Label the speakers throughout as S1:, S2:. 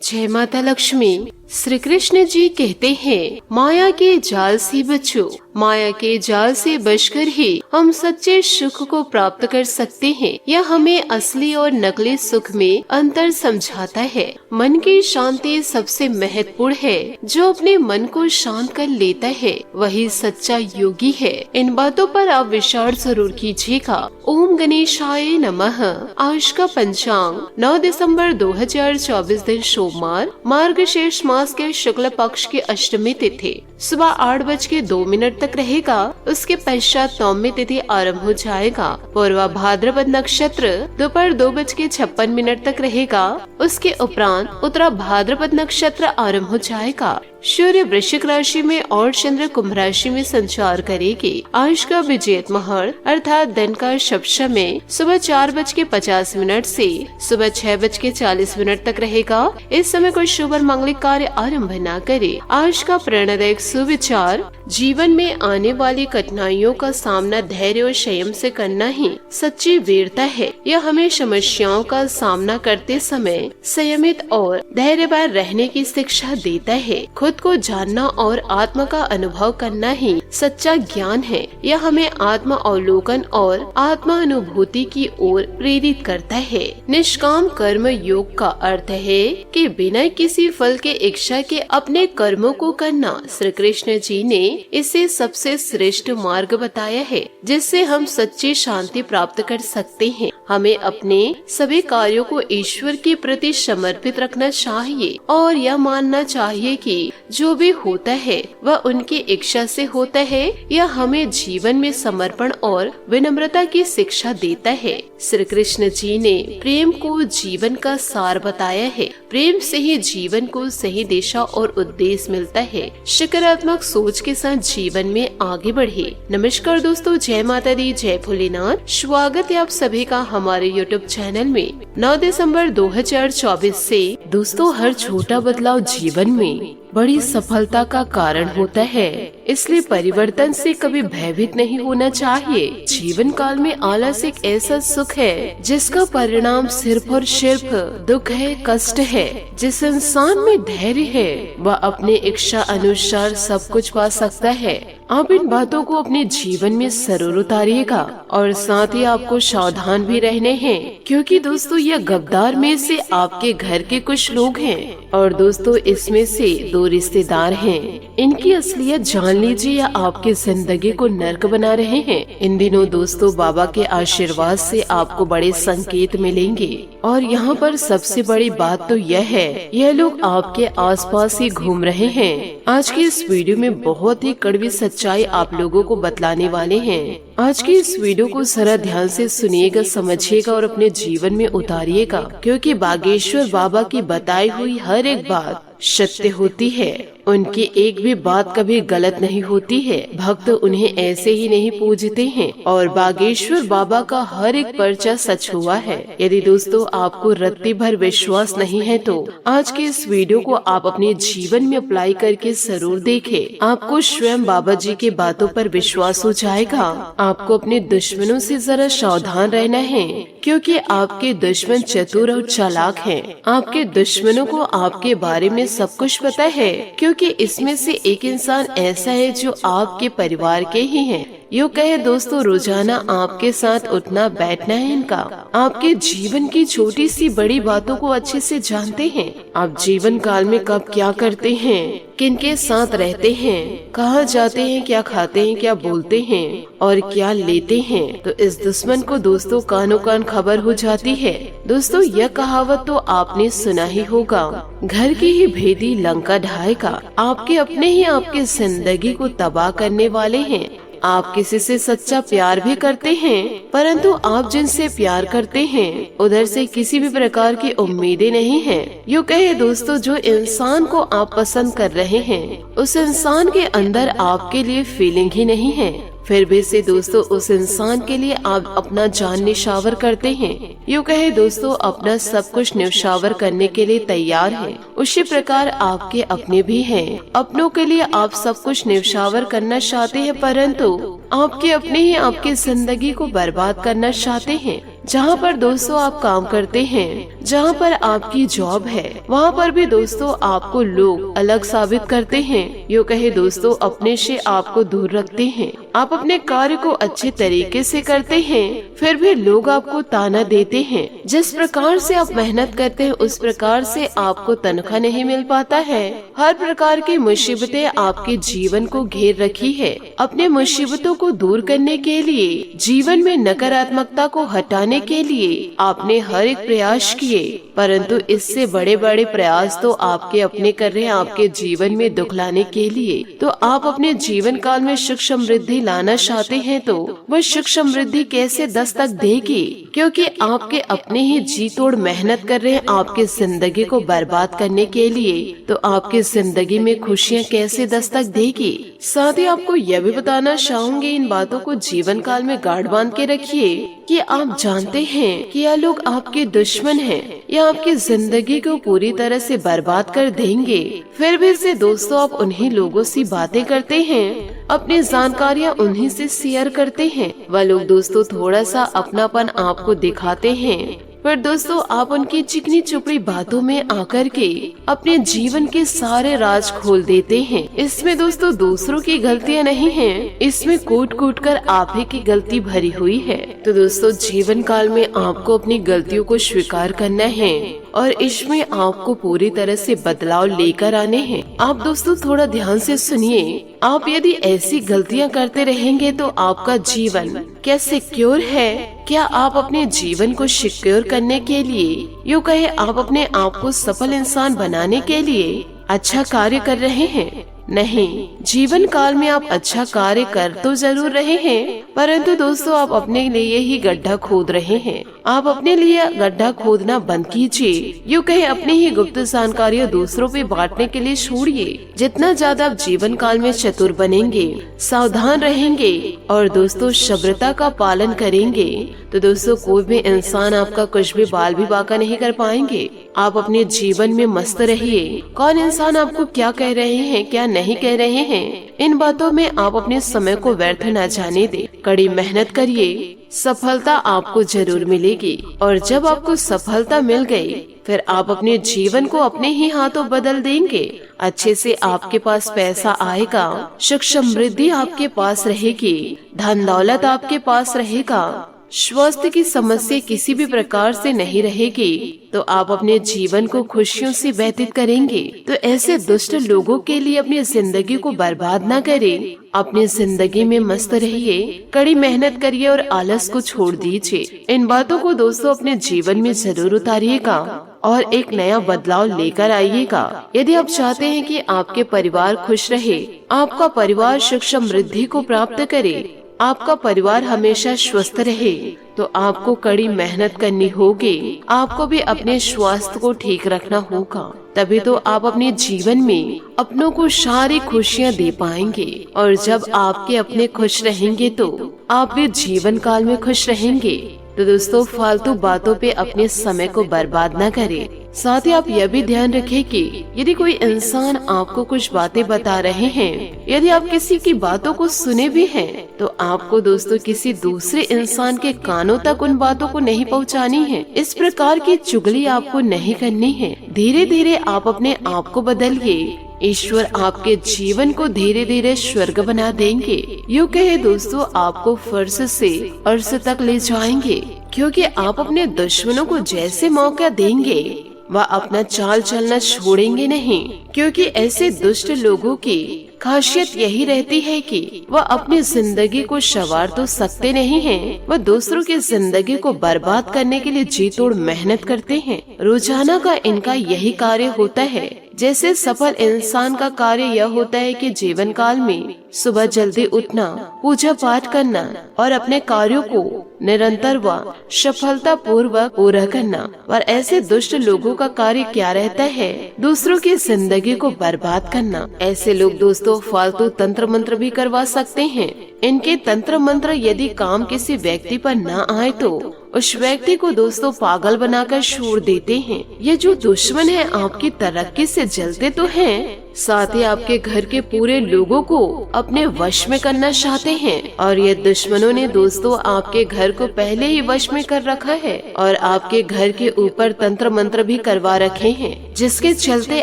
S1: जय माता लक्ष्मी। श्री कृष्ण जी कहते हैं, माया के जाल से बचो। माया के जाल से बचकर ही हम सच्चे सुख को प्राप्त कर सकते हैं। यह हमें असली और नकली सुख में अंतर समझाता है। मन की शांति सबसे महत्वपूर्ण है। जो अपने मन को शांत कर लेता है वही सच्चा योगी है। इन बातों पर आप विचार जरूर कीजिएगा। ओम गणेशाय नमः। आज का पंचांग 9 दिसंबर 2024 दिन सोमवार, मार्गशीर्ष मास के शुक्ल पक्ष की अष्टमी तिथि सुबह 8:02 तक रहेगा। उसके पश्चात नवमी तिथि आरंभ हो जाएगा। पूर्वा भाद्रपद नक्षत्र दोपहर 2:56 तक रहेगा। उसके उपरांत उत्तरा भाद्रपद नक्षत्र आरंभ हो जाएगा। सूर्य वृश्चिक राशि में और चंद्र कुंभ राशि में संचार करेगी। आज का विजेत मुहूर्त अर्थात दिन का शुभ समय सुबह 4:50 से सुबह 6:40 तक रहेगा। इस समय कोई शुभ और मांगलिक कार्य आरंभ न करे। आज का प्रेरणादायक सुविचार, जीवन में आने वाली कठिनाइयों का सामना धैर्य और संयम से करना ही सच्ची वीरता है। यह हमें समस्याओं का सामना करते समय संयमित और धैर्यवान रहने की शिक्षा देता है। खुद को जानना और आत्मा का अनुभव करना ही सच्चा ज्ञान है। यह हमें आत्म अवलोकन और आत्मा अनुभूति की ओर प्रेरित करता है। निष्काम कर्म योग का अर्थ है कि बिना किसी फल के इच्छा के अपने कर्मों को करना। श्री कृष्ण जी ने इसे सबसे श्रेष्ठ मार्ग बताया है, जिससे हम सच्ची शांति प्राप्त कर सकते हैं। हमें अपने सभी कार्यों को ईश्वर के प्रति समर्पित रखना चाहिए और यह मानना चाहिए कि जो भी होता है वह उनकी इच्छा से होता है। यह हमें जीवन में समर्पण और विनम्रता की शिक्षा देता है। श्री कृष्ण जी ने प्रेम को जीवन का सार बताया है। प्रेम से ही जीवन को सही दिशा और उद्देश्य मिलता है। सकारात्मक सोच के साथ जीवन में आगे बढ़े। नमस्कार दोस्तों, जय माता दी, जय भोलेनाथ। स्वागत है आप सभी का हमारे YouTube चैनल में। 9 दिसंबर 2024 से दोस्तों, हर छोटा बदलाव जीवन में बड़ी सफलता का कारण होता है। इसलिए परिवर्तन से कभी भयभीत नहीं होना चाहिए। जीवन काल में आलस एक ऐसा सुख है जिसका परिणाम सिर्फ और सिर्फ दुख है, कष्ट है। जिस इंसान में धैर्य है वह अपने इच्छा अनुसार सब कुछ पा सकता है। आप इन बातों को अपने जीवन में जरूर उतारिएगा और साथ ही आपको सावधान भी रहने हैं, क्योंकि दोस्तों यह गद्दार में से आपके घर के कुछ लोग हैं और दोस्तों इसमें से 2 रिश्तेदार हैं। इनकी असलियत जान लीजिए या आपकी जिंदगी को नर्क बना रहे हैं। इन दिनों दोस्तों बाबा के आशीर्वाद से आपको बड़े संकेत मिलेंगे और यहाँ पर सबसे बड़ी बात तो यह है, यह लोग आपके आसपास ही घूम रहे हैं। आज की इस वीडियो में बहुत ही कड़वी सच्चाई आप लोगों को बतलाने वाले हैं। आज की इस वीडियो को जरा ध्यान से सुनिएगा, समझिएगा और अपने जीवन में उतारिएगा, क्योंकि बागेश्वर बाबा की बताई हुई हर एक बात सत्य होती है। उनकी एक भी बात कभी गलत नहीं होती है। भक्त उन्हें ऐसे ही नहीं पूजते हैं और बागेश्वर बाबा का हर एक पर्चा सच हुआ है। यदि दोस्तों आपको रत्ती भर विश्वास नहीं है तो आज के इस वीडियो को आप अपने जीवन में अप्लाई करके जरूर देखें। आपको स्वयं बाबा जी के बातों पर विश्वास हो जाएगा। आपको अपने दुश्मनों से जरा सावधान रहना है, क्योंकि आपके दुश्मन चतुर और चालाक हैं। आपके दुश्मनों को आपके बारे में सब कुछ पता है, क्योंकि इसमें से एक इंसान ऐसा है जो आपके परिवार के ही हैं। यूँ कहे दोस्तों, रोजाना आपके साथ उठना बैठना है इनका। आपके जीवन की छोटी सी बड़ी बातों को अच्छे से जानते हैं। आप जीवन काल में कब क्या करते हैं, किनके साथ रहते हैं, कहाँ जाते हैं, क्या खाते हैं, क्या बोलते हैं और क्या लेते हैं, तो इस दुश्मन को दोस्तों कानों कान खबर हो जाती है। दोस्तों यह कहावत तो आपने सुना ही होगा, घर की ही भेदी लंका ढाएगा। आपके अपने ही आपकी जिंदगी को तबाह करने वाले हैं। आप किसी से सच्चा प्यार भी करते हैं, परंतु आप जिनसे प्यार करते हैं उधर से किसी भी प्रकार की उम्मीदें नहीं हैं। यूँ कहे दोस्तों, जो इंसान को आप पसंद कर रहे हैं उस इंसान के अंदर आपके लिए फीलिंग ही नहीं है। फिर भी से दोस्तों उस इंसान के लिए आप अपना जान निछावर करते हैं। यूँ कहे दोस्तों, अपना सब कुछ निछावर करने के लिए तैयार हैं। उसी प्रकार आपके अपने भी हैं। अपनों के लिए आप सब कुछ निछावर करना चाहते हैं, परंतु आपके अपने ही आपकी जिंदगी को बर्बाद करना चाहते हैं। जहाँ पर दोस्तों आप काम करते हैं, जहाँ पर आपकी जॉब है, वहाँ पर भी दोस्तों आपको लोग अलग साबित करते हैं। यूँ कहे दोस्तों अपने से आपको दूर रखते हैं। आप अपने कार्य को अच्छे तरीके से करते हैं, फिर भी लोग आपको ताना देते हैं। जिस प्रकार से आप मेहनत करते हैं उस प्रकार से आपको तनख्वाह नहीं मिल पाता है। हर प्रकार की मुसीबतें आपके जीवन को घेर रखी है। अपने मुसीबतों को दूर करने के लिए, जीवन में नकारात्मकता को हटाने के लिए आपने हर एक प्रयास किए, परंतु इससे बड़े बड़े प्रयास तो आपके अपने कर रहे हैं आपके जीवन में दुख लाने के लिए। तो आप अपने जीवन काल में सुख समृद्धि लाना चाहते हैं तो वह सुख समृद्धि कैसे दस्तक देगी, क्योंकि आपके अपने ही जी तोड़ मेहनत कर रहे हैं आपके जिंदगी को बर्बाद करने के लिए। तो आपकी जिंदगी में खुशियाँ कैसे दस्तक देगी। साथ ही आपको यह भी बताना चाहूंगी, इन बातों को जीवन काल में गाढ़ बांध के रखिए कि आप जानते हैं कि यह लोग आपके दुश्मन हैं, या आपकी जिंदगी को पूरी तरह से बर्बाद कर देंगे। फिर भी से दोस्तों आप उन्हीं लोगों से बातें करते हैं, अपनी जानकारियाँ उन्हीं से शेयर करते हैं। वह लोग दोस्तों थोड़ा सा अपनापन आपको दिखाते हैं, पर दोस्तों आप उनकी चिकनी चुपड़ी बातों में आकर के अपने जीवन के सारे राज खोल देते हैं। इसमें दोस्तों दूसरों की गलतियां नहीं हैं, इसमें कूट कूट कर आप ही की गलती भरी हुई है। तो दोस्तों जीवन काल में आपको अपनी गलतियों को स्वीकार करना है और इसमें आपको पूरी तरह से बदलाव लेकर आने हैं। आप दोस्तों थोड़ा ध्यान से सुनिए। आप यदि ऐसी गलतियां करते रहेंगे तो आपका जीवन क्या सिक्योर है? क्या आप अपने जीवन को सिक्योर करने के लिए, यूँ कहे आप अपने आप को सफल इंसान बनाने के लिए अच्छा कार्य कर रहे हैं? नहीं, जीवन काल में आप अच्छा कार्य कर तो जरूर रहे हैं, परंतु दोस्तों आप अपने लिए ही गड्ढा खोद रहे हैं। आप अपने लिए गड्ढा खोदना बंद कीजिए। यूँ कहे अपनी ही गुप्त जानकारियाँ दूसरों पे बांटने के लिए छोड़िए। जितना ज्यादा आप जीवन काल में चतुर बनेंगे, सावधान रहेंगे और दोस्तों सभ्रता का पालन करेंगे, तो दोस्तों कोई भी इंसान आपका कुछ भी बाल भी बाका नहीं कर पाएंगे। आप अपने जीवन में मस्त रहिए। कौन इंसान आपको क्या कह रहे हैं, क्या नहीं कह रहे हैं, इन बातों में आप अपने समय को व्यर्थ न जाने दे। कड़ी मेहनत करिए, सफलता आपको जरूर मिलेगी। और जब आपको सफलता मिल गई, फिर आप अपने जीवन को अपने ही हाथों बदल देंगे। अच्छे से आपके पास पैसा आएगा, सुख समृद्धि आपके पास रहेगी, धन दौलत आपके पास रहेगा, स्वास्थ्य की समस्या किसी भी प्रकार से नहीं रहेगी। तो आप अपने जीवन को खुशियों से व्यतीत करेंगे। तो ऐसे दुष्ट लोगों के लिए अपनी जिंदगी को बर्बाद न करें। अपनी जिंदगी में मस्त रहिए, कड़ी मेहनत करिए और आलस को छोड़ दीजिए। इन बातों को दोस्तों अपने जीवन में जरूर उतारिएगा और एक नया बदलाव लेकर आइएगा। यदि आप चाहते हैं कि आपके परिवार खुश रहे, आपका परिवार सुख समृद्धि को प्राप्त करे, आपका परिवार हमेशा स्वस्थ रहे, तो आपको कड़ी मेहनत करनी होगी। आपको भी अपने स्वास्थ्य को ठीक रखना होगा, तभी तो आप अपने जीवन में अपनों को सारी खुशियाँ दे पाएंगे। और जब आपके अपने खुश रहेंगे तो आप भी जीवन काल में खुश रहेंगे। तो दोस्तों फालतू बातों पे अपने समय को बर्बाद न करें। साथ ही आप यह भी ध्यान रखें कि यदि कोई इंसान आपको कुछ बातें बता रहे हैं, यदि आप किसी की बातों को सुने भी हैं, तो आपको दोस्तों किसी दूसरे इंसान के कानों तक उन बातों को नहीं पहुंचानी है। इस प्रकार की चुगली आपको नहीं करनी है। धीरे धीरे आप अपने आप को बदलिए। ईश्वर आपके जीवन को धीरे धीरे स्वर्ग बना देंगे। यूँ कहे दोस्तों आपको फर्श से अर्श तक ले जाएंगे, क्योंकि आप अपने दुश्मनों को जैसे मौका देंगे वह अपना चाल चलना छोड़ेंगे नहीं। क्योंकि ऐसे दुष्ट लोगों की खासियत यही रहती है कि वह अपनी जिंदगी को संवार तो सकते नहीं हैं, वह दूसरों की जिंदगी को बर्बाद करने के लिए जी तोड़ मेहनत करते हैं। रोजाना का इनका यही कार्य होता है। जैसे सफल इंसान का कार्य यह होता है कि जीवन काल में सुबह जल्दी उठना, पूजा पाठ करना और अपने कार्यों को निरंतर व सफलता पूर्वक पूरा करना। और ऐसे दुष्ट लोगों का कार्य क्या रहता है? दूसरों की जिंदगी को बर्बाद करना। ऐसे लोग दोस्तों फालतू तंत्र मंत्र भी करवा सकते हैं। इनके तंत्र मंत्र यदि काम किसी व्यक्ति पर न आए तो उस व्यक्ति को दोस्तों पागल बनाकर छोड़ देते हैं। ये जो दुश्मन है आपकी तरक्की से जलते तो हैं, साथ ही आपके घर के पूरे लोगों को अपने वश में करना चाहते हैं। और ये दुश्मनों ने दोस्तों आपके घर को पहले ही वश में कर रखा है और आपके घर के ऊपर तंत्र मंत्र भी करवा रखे हैं, जिसके चलते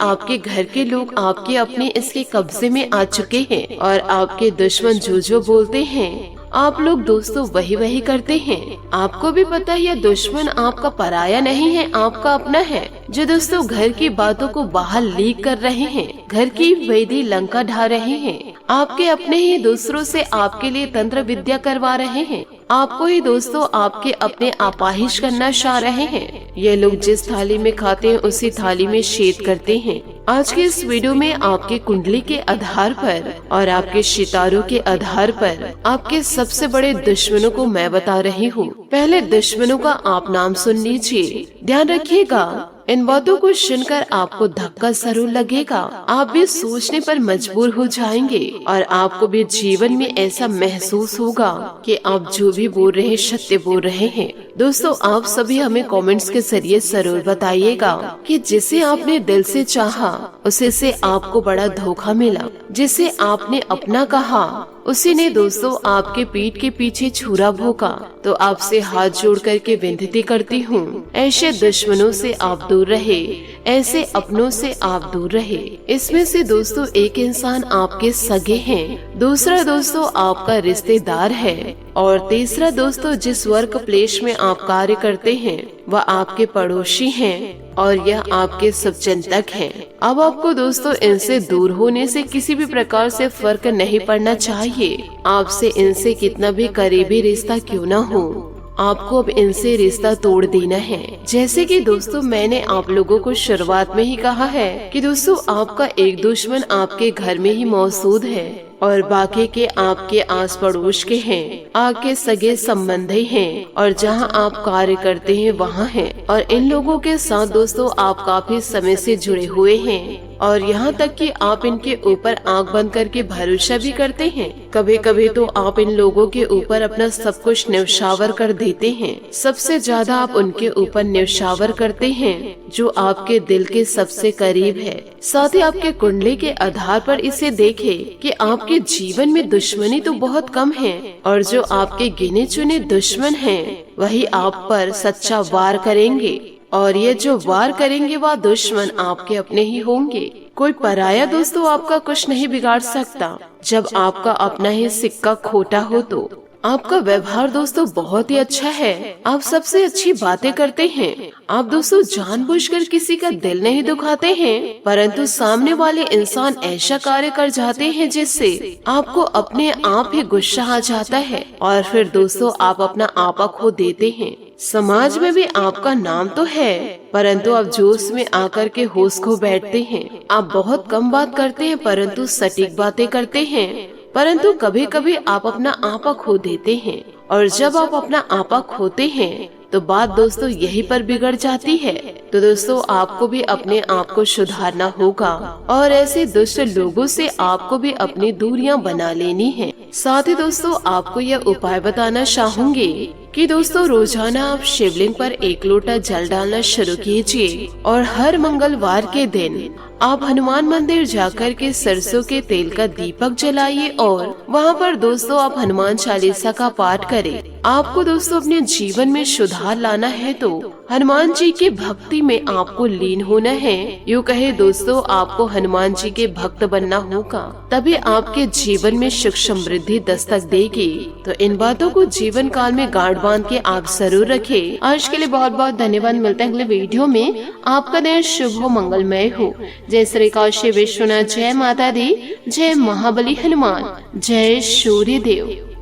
S1: आपके घर के लोग आपके अपने इसके कब्जे में आ चुके हैं। और आपके दुश्मन जो बोलते हैं आप लोग दोस्तों वही करते हैं। आपको भी पता है यह दुश्मन आपका पराया नहीं है, आपका अपना है, जो दोस्तों घर की बातों को बाहर लीक कर रहे हैं, घर की वैधी लंका ढा रहे हैं। आपके अपने ही दूसरों से आपके लिए तंत्र विद्या करवा रहे हैं, आपको ही दोस्तों आपके अपने अपाहिज करना चाह रहे हैं। ये लोग जिस थाली में खाते हैं उसी थाली में छेद करते हैं। आज के इस वीडियो में आपके कुंडली के आधार पर और आपके सितारों के आधार पर आपके सबसे बड़े दुश्मनों को मैं बता रही हूँ। पहले दुश्मनों का आप नाम सुन लीजिए, ध्यान रखिएगा। इन बातों को सुनकर आपको धक्का जरूर लगेगा, आप भी सोचने पर मजबूर हो जाएंगे और आपको भी जीवन में ऐसा महसूस होगा कि आप जो भी बोल रहे हैं सत्य बोल रहे हैं। दोस्तों आप सभी हमें कमेंट्स के जरिए जरूर बताइएगा कि जिसे आपने दिल से चाहा उसे से आपको बड़ा धोखा मिला, जिसे आपने अपना कहा उसी ने दोस्तों आपके पीठ के पीछे छुरा भोंका। तो आपसे हाथ जोड़ करके विनती करती हूँ, ऐसे दुश्मनों से आप दूर रहे, ऐसे अपनों से आप दूर रहे। इसमें से दोस्तों एक इंसान आपके सगे हैं, दूसरा दोस्तों आपका रिश्तेदार है और तीसरा दोस्तों जिस वर्क प्लेस में आप कार्य करते हैं वह आपके पड़ोसी हैं और यह आपके शुभचिंतक हैं। अब आपको दोस्तों इनसे दूर होने से किसी भी प्रकार से फर्क नहीं पड़ना चाहिए। आपसे इनसे कितना भी करीबी रिश्ता क्यों न हो, आपको अब इनसे रिश्ता तोड़ देना है। जैसे कि दोस्तों मैंने आप लोगों को शुरुआत में ही कहा है कि दोस्तों आपका एक दुश्मन आपके घर में ही मौजूद है और बाकी के आपके आस पड़ोस के हैं, आपके सगे संबंधी हैं और जहां आप कार्य करते हैं वहां हैं। और इन लोगों के साथ दोस्तों आप काफी समय से जुड़े हुए हैं और यहाँ तक कि आप इनके ऊपर आंख बंद करके भरोसा भी करते हैं। कभी कभी तो आप इन लोगों के ऊपर अपना सब कुछ न्यौछावर कर देते हैं। सबसे ज्यादा आप उनके ऊपर न्यौछावर करते हैं जो आपके दिल के सबसे करीब है। साथ ही आपके कुंडली के आधार पर इसे देखे कि आपके जीवन में दुश्मनी तो बहुत कम है और जो आपके गिने चुने दुश्मन हैं वही आप पर सच्चा वार करेंगे और ये जो वार करेंगे वह दुश्मन आपके अपने ही होंगे। कोई पराया दोस्तों आपका कुछ नहीं बिगाड़ सकता। जब आपका अपना ही सिक्का खोटा हो तो आपका व्यवहार दोस्तों बहुत ही अच्छा है, आप सबसे अच्छी बातें करते हैं। आप दोस्तों जानबूझकर किसी का दिल नहीं दुखाते हैं, परंतु सामने वाले इंसान ऐसा कार्य कर जाते हैं जिससे आपको अपने आप ही गुस्सा आ जाता है और फिर दोस्तों आप अपना आपा खो देते हैं। समाज में भी आपका नाम तो है परंतु आप जोश में आकर के होश खो बैठते हैं। आप बहुत कम बात करते हैं परंतु सटीक बातें करते हैं, परंतु कभी कभी आप अपना आपा खो देते हैं और जब आप अपना आपा खोते हैं तो बात दोस्तों यहीं पर बिगड़ जाती है। तो दोस्तों आपको भी अपने आप को सुधारना होगा और ऐसे दुष्ट लोगों से आपको भी अपनी दूरियां बना लेनी है। साथ ही दोस्तों आपको यह उपाय बताना चाहूंगी कि दोस्तों रोजाना आप शिवलिंग पर 1 लोटा जल डालना शुरू कीजिए और हर मंगलवार के दिन आप हनुमान मंदिर जाकर के सरसों के तेल का दीपक जलाइए और वहाँ पर दोस्तों आप हनुमान चालीसा का पाठ करें। आपको दोस्तों अपने जीवन में सुधार लाना है तो हनुमान जी की भक्ति में आपको लीन होना है। यूँ कहे दोस्तों आपको हनुमान जी के भक्त बनना होगा, तभी आपके जीवन में सुख समृद्धि दस्तक देगी। तो इन बातों को जीवन काल में गांठ बांध के आप जरूर रखें। आज के लिए बहुत बहुत धन्यवाद। मिलते हैं अगले वीडियो में। आपका दिन शुभ हो, मंगलमय हो। जय श्री काशी विश्वनाथ, जय माता दी, जय महाबली हनुमान, जय सूर्य देव।